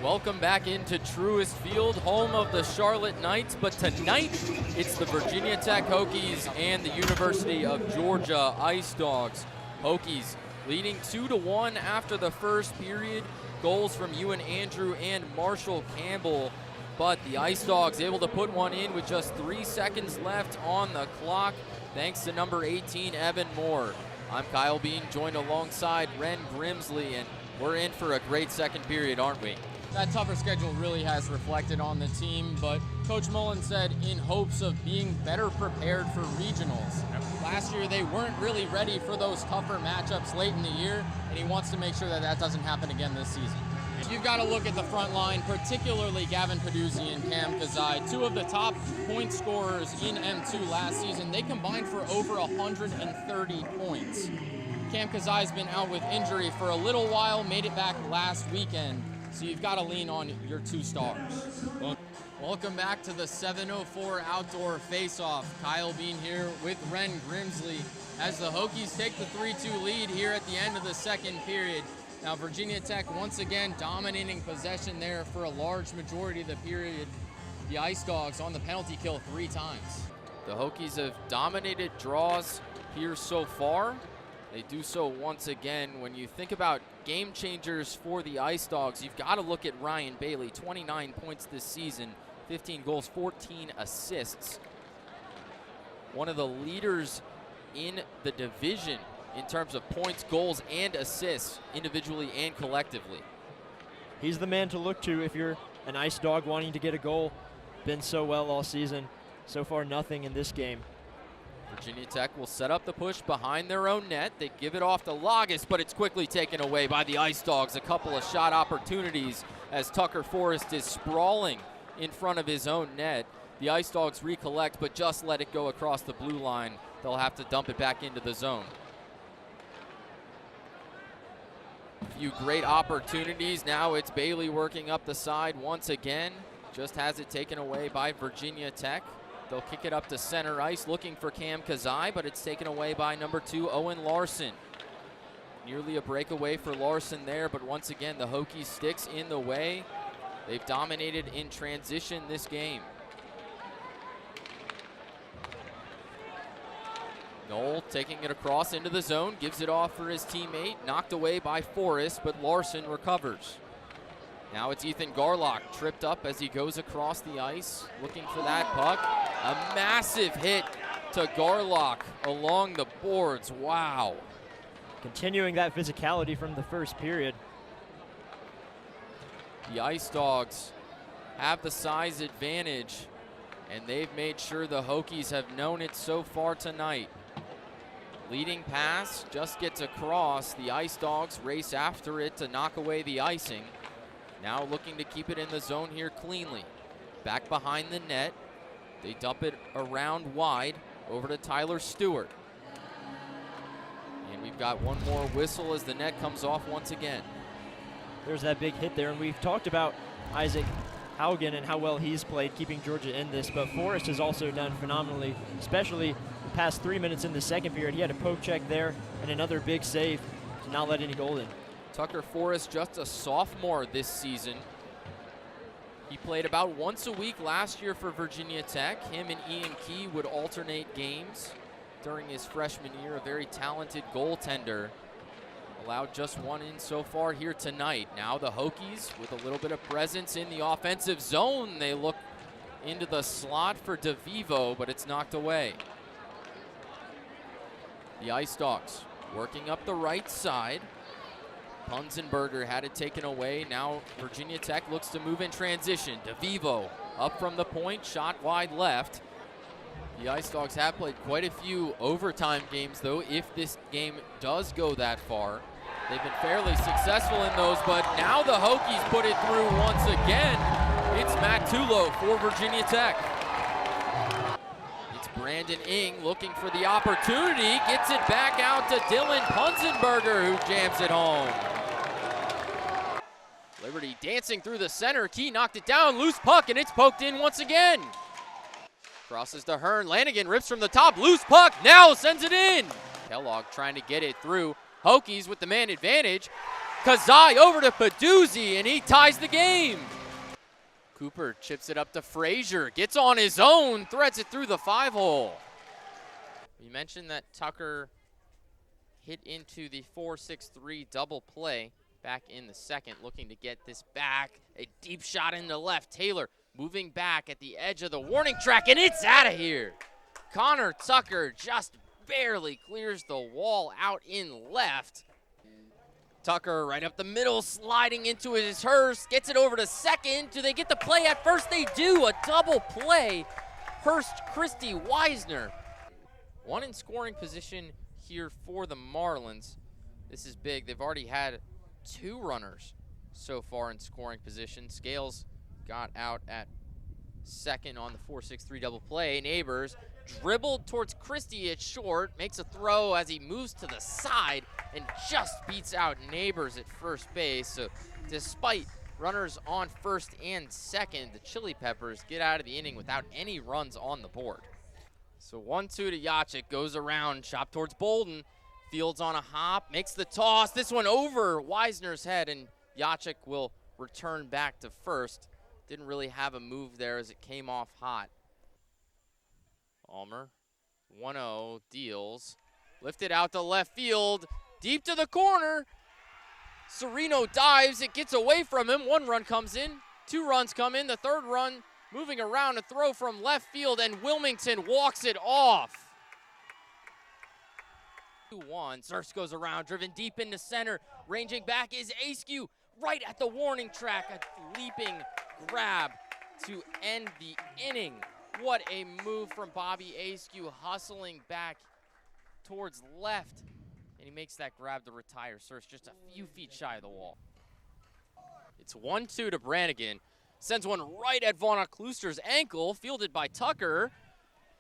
Welcome back into Truist Field, home of the Charlotte Knights, but tonight it's the Virginia Tech Hokies and the University of Georgia Ice Dogs. Hokies leading 2-1 after the first period. Goals from Ewan Andrew and Marshall Campbell, but the Ice Dogs able to put one in with just 3 seconds left on the clock, thanks to number 18, Evan Moore. I'm Kyle Bean, joined alongside Ren Grimsley, and we're in for a great second period, aren't we? That tougher schedule really has reflected on the team, but Coach Mullen said in hopes of being better prepared for regionals. Last year they weren't really ready for those tougher matchups late in the year, and he wants to make sure that that doesn't happen again this season. You've got to look at the front line, particularly Gavin Peduzzi and Cam Kazai, two of the top point scorers in M2 last season. They combined for over 130 points. Cam Kazai's been out with injury for a little while, made it back last weekend. So you've got to lean on your two stars. Welcome back to the 7:04 outdoor face-off. Kyle Bean here with Ren Grimsley as the Hokies take the 3-2 lead here at the end of the second period. Now Virginia Tech once again dominating possession there for a large majority of the period. The Ice Dogs on the penalty kill 3 times. The Hokies have dominated draws here so far. They do so once again. When you think about game changers for the Ice Dogs, you've got to look at Ryan Bailey. 29 points this season, 15 goals, 14 assists. One of the leaders in the division in terms of points, goals, and assists, individually and collectively. He's the man to look to if you're an Ice Dog wanting to get a goal. Been so well all season. So far, nothing in this game. Virginia Tech will set up the push behind their own net. They give it off to Lagas, but it's quickly taken away by the Ice Dogs. A couple of shot opportunities as Tucker Forrest is sprawling in front of his own net. The Ice Dogs recollect, but just let it go across the blue line. They'll have to dump it back into the zone. A few great opportunities. Now it's Bailey working up the side once again. Just has it taken away by Virginia Tech. They'll kick it up to center ice, looking for Cam Kazai, but it's taken away by number 2, Owen Larson. Nearly a breakaway for Larson there, but once again, the Hokies sticks in the way. They've dominated in transition this game. Knoll taking it across into the zone, gives it off for his teammate, knocked away by Forrest, but Larson recovers. Now it's Ethan Garlock tripped up as he goes across the ice, looking for that puck. A massive hit to Garlock along the boards. Wow. Continuing that physicality from the first period. The Ice Dogs have the size advantage, and they've made sure the Hokies have known it so far tonight. Leading pass just gets across. The Ice Dogs race after it to knock away the icing. Now looking to keep it in the zone here cleanly. Back behind the net. They dump it around wide over to Tyler Stewart. And we've got one more whistle as the net comes off once again. There's that big hit there, and we've talked about Isaac Haugen and how well he's played keeping Georgia in this, but Forrest has also done phenomenally, especially the past 3 minutes in the second period. He had a poke check there and another big save to not let any goal in. Tucker Forrest, just a sophomore this season. He played about once a week last year for Virginia Tech. Him and Ian Key would alternate games during his freshman year. A very talented goaltender. Allowed just one in so far here tonight. Now the Hokies with a little bit of presence in the offensive zone. They look into the slot for DeVivo, but it's knocked away. The Ice Dogs working up the right side. Punzenberger had it taken away. Now Virginia Tech looks to move in transition. DeVivo up from the point, shot wide left. The Ice Dogs have played quite a few overtime games, though, if this game does go that far. They've been fairly successful in those, but now the Hokies put it through once again. It's Matt Tulo for Virginia Tech. It's Brandon Ing looking for the opportunity, gets it back out to Dylan Punzenberger, who jams it home. Liberty dancing through the center. Key knocked it down. Loose puck, and it's poked in once again. Crosses to Hearn. Lanigan rips from the top. Loose puck. Now sends it in. Kellogg trying to get it through. Hokies with the man advantage. Kazai over to Peduzzi, and he ties the game. Cooper chips it up to Frazier, gets on his own, threads it through the 5-hole. You mentioned that Tucker hit into the 4-6-3 double play back in the second, looking to get this back. A deep shot in the left. Taylor moving back at the edge of the warning track, and it's out of here. Connor Tucker just barely clears the wall out in left. Tucker right up the middle, sliding into his Hurst, gets it over to second. Do they get the play at first? They do, a double play. Hurst, Christie, Wisner. One in scoring position here for the Marlins. This is big. They've already had 2 runners so far in scoring position. Scales got out at second on the 4-6-3 double play. Neighbors dribbled towards Christie at short, makes a throw as he moves to the side and just beats out Neighbors at first base. So despite runners on first and second, the Chili Peppers get out of the inning without any runs on the board. So 1-2 to Yachik, goes around, chop towards Bolden. Fields on a hop, makes the toss. This one over Wisner's head, and Yachik will return back to first. Didn't really have a move there as it came off hot. Almer, 1-0, deals. Lifted out to left field, deep to the corner. Sereno dives, it gets away from him. 1 run comes in, 2 runs come in. The 3rd run moving around, a throw from left field, and Wilmington walks it off. 2-1, Surst goes around, driven deep into center. Ranging back is Askew, right at the warning track. A leaping grab to end the inning. What a move from Bobby Askew, hustling back towards left. And he makes that grab to retire Surst just a few feet shy of the wall. It's 1-2 to Brannigan. Sends one right at Vaughn Kluster's ankle, fielded by Tucker.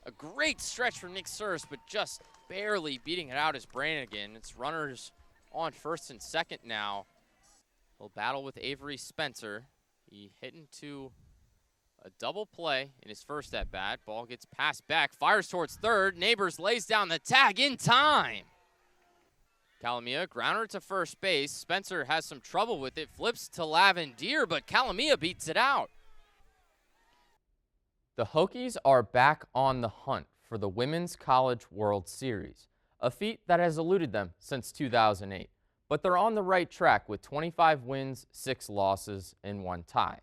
A great stretch from Nick Surst, but just barely beating it out is Brannigan. It's runners on first and second now. He'll battle with Avery Spencer. He hit into a double play in his first at-bat. Ball gets passed back, fires towards third. Neighbors lays down the tag in time. Calamia, grounder to first base. Spencer has some trouble with it, flips to Lavendier, but Calamia beats it out. The Hokies are back on the hunt for the Women's College World Series, a feat that has eluded them since 2008. But they're on the right track with 25 wins, 6 losses, and 1 tie.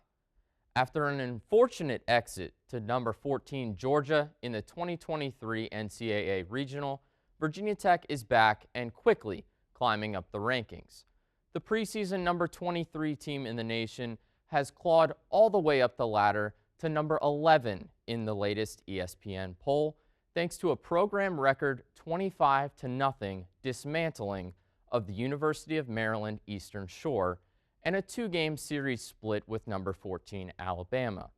After an unfortunate exit to number 14 Georgia in the 2023 NCAA Regional, Virginia Tech is back and quickly climbing up the rankings. The preseason number 23 team in the nation has clawed all the way up the ladder to number 11 in the latest ESPN poll, thanks to a program record 25-0 dismantling of the University of Maryland Eastern Shore and a 2-game series split with number 14 Alabama.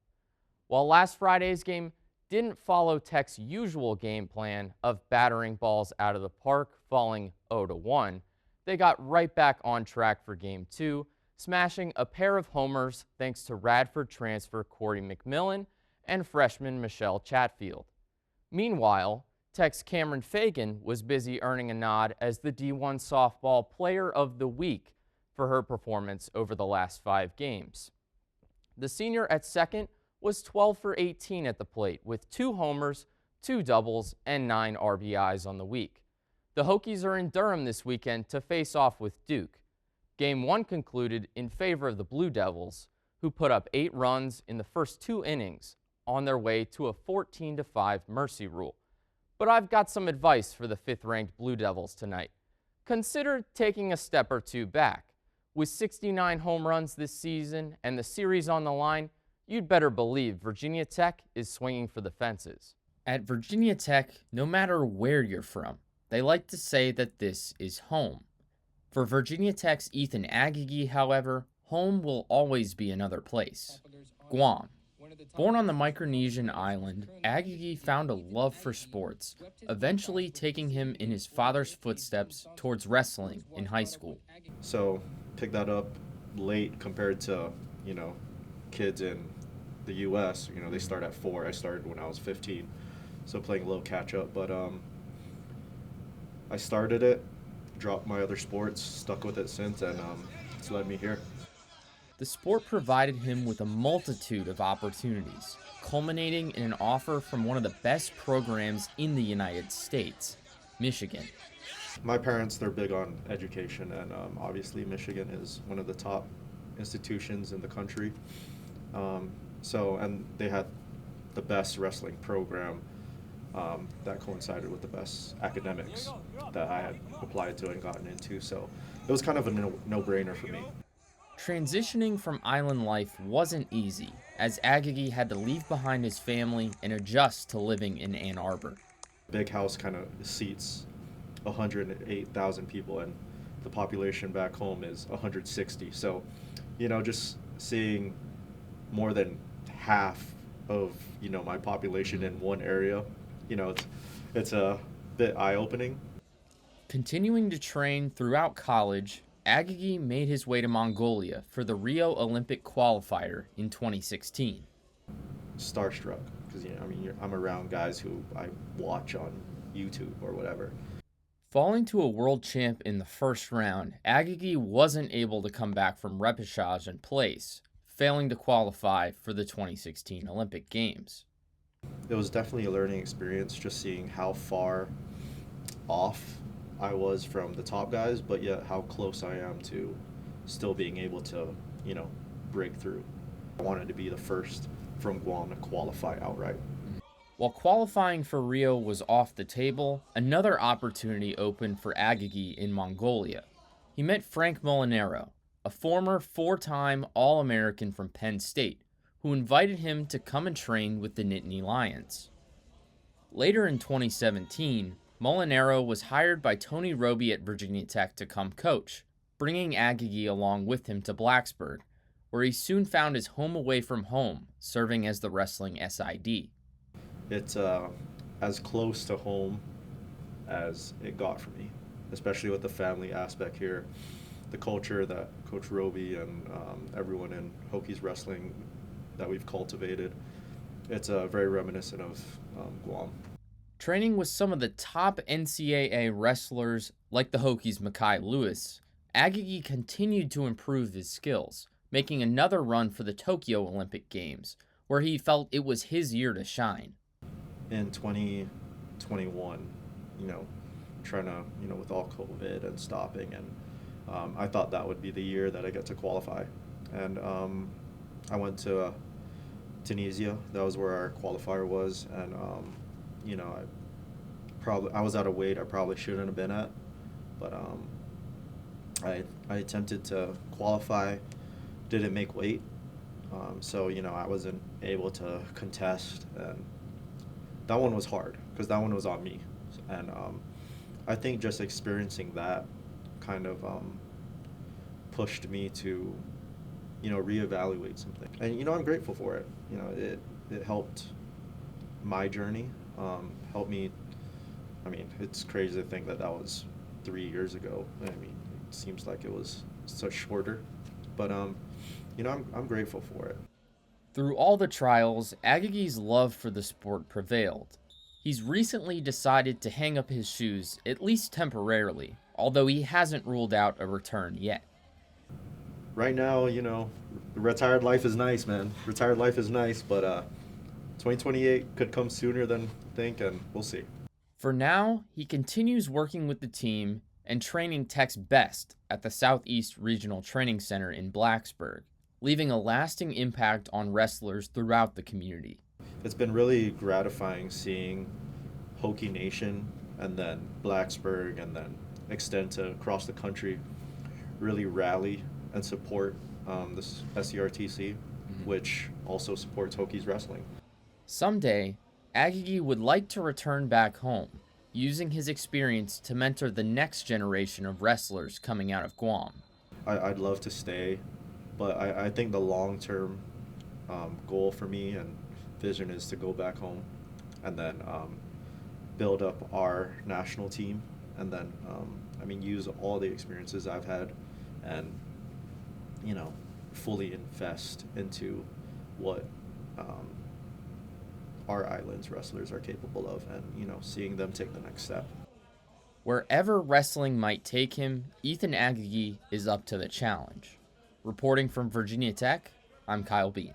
While last Friday's game didn't follow Tech's usual game plan of battering balls out of the park, falling 0-1, they got right back on track for Game 2, smashing a pair of homers thanks to Radford transfer Corey McMillan and freshman Michelle Chatfield. Meanwhile, Tech's Cameron Fagan was busy earning a nod as the D1 Softball Player of the Week for her performance over the last 5 games. The senior at second was 12 for 18 at the plate with 2 homers, 2 doubles, and 9 RBIs on the week. The Hokies are in Durham this weekend to face off with Duke. Game 1 concluded in favor of the Blue Devils, who put up 8 runs in the first 2 innings on their way to a 14-5 mercy rule. But I've got some advice for the 5th-ranked Blue Devils tonight. Consider taking a step or 2 back. With 69 home runs this season and the series on the line, you'd better believe Virginia Tech is swinging for the fences. At Virginia Tech, no matter where you're from, they like to say that this is home. For Virginia Tech's Ethan Agagi, however, home will always be another place, Guam. Born on the Micronesian island, Agagi found a love for sports, eventually taking him in his father's footsteps towards wrestling in high school. So, picked that up late compared to, kids in the U.S. They start at 4. I started when I was 15, so playing a little catch-up. But I started it, dropped my other sports, stuck with it since, and it's led me here. The sport provided him with a multitude of opportunities, culminating in an offer from one of the best programs in the United States, Michigan. My parents, they're big on education, and obviously Michigan is one of the top institutions in the country. And they had the best wrestling program that coincided with the best academics that I had applied to and gotten into. So it was kind of a no-brainer for me. Transitioning from island life wasn't easy, as Agagi had to leave behind his family and adjust to living in Ann Arbor. Big house kind of seats 108,000 people, and the population back home is 160. So, just seeing more than half of, my population in one area, it's a bit eye-opening. Continuing to train throughout college, Agagi made his way to Mongolia for the Rio Olympic qualifier in 2016. Starstruck, because I'm around guys who I watch on YouTube or whatever. Falling to a world champ in the first round, Agagi wasn't able to come back from repechage and place, failing to qualify for the 2016 Olympic Games. It was definitely a learning experience, just seeing how far off I was from the top guys, but yet how close I am to still being able to, break through. I wanted to be the first from Guam to qualify outright. While qualifying for Rio was off the table, another opportunity opened for Agagi in Mongolia. He met Frank Molinaro, a former 4-time All-American from Penn State, who invited him to come and train with the Nittany Lions. Later in 2017, Molinaro was hired by Tony Roby at Virginia Tech to come coach, bringing Agagi along with him to Blacksburg, where he soon found his home away from home, serving as the wrestling SID. It's as close to home as it got for me, especially with the family aspect here. The culture that Coach Roby and everyone in Hokies wrestling that we've cultivated, it's very reminiscent of Guam. Training with some of the top NCAA wrestlers like the Hokies' Mekhi Lewis, Agagi continued to improve his skills, making another run for the Tokyo Olympic Games, where he felt it was his year to shine. In 2021, trying to, with all COVID and stopping, and I thought that would be the year that I get to qualify. And I went to Tunisia. That was where our qualifier was, and I was out of weight I probably shouldn't have been at, but I attempted to qualify, didn't make weight, so I wasn't able to contest, and that one was hard because that one was on me, and I think just experiencing that kind of pushed me to reevaluate something, and I'm grateful for it. It helped my journey, helped me. It's crazy to think that was 3 years ago. It seems like it was such shorter, but I'm grateful for it. Through all the trials, Agagi's love for the sport prevailed. He's recently decided to hang up his shoes, at least temporarily, although he hasn't ruled out a return yet. Right now, retired life is nice, man. Retired life is nice, but 2028 could come sooner than think, and we'll see. For now, he continues working with the team and training Tech's best at the Southeast Regional Training Center in Blacksburg, leaving a lasting impact on wrestlers throughout the community. It's been really gratifying seeing Hokie Nation and then Blacksburg and then extend to across the country really rally and support this SCRTC, which also supports Hokies wrestling. Someday, Agagi would like to return back home, using his experience to mentor the next generation of wrestlers coming out of Guam. I'd love to stay, but I think the long-term goal for me and vision is to go back home and then build up our national team, and then use all the experiences I've had and fully invest into what our island's wrestlers are capable of, and seeing them take the next step. Wherever wrestling might take him, Ethan Agagi is up to the challenge. Reporting from Virginia Tech, I'm Kyle Bean.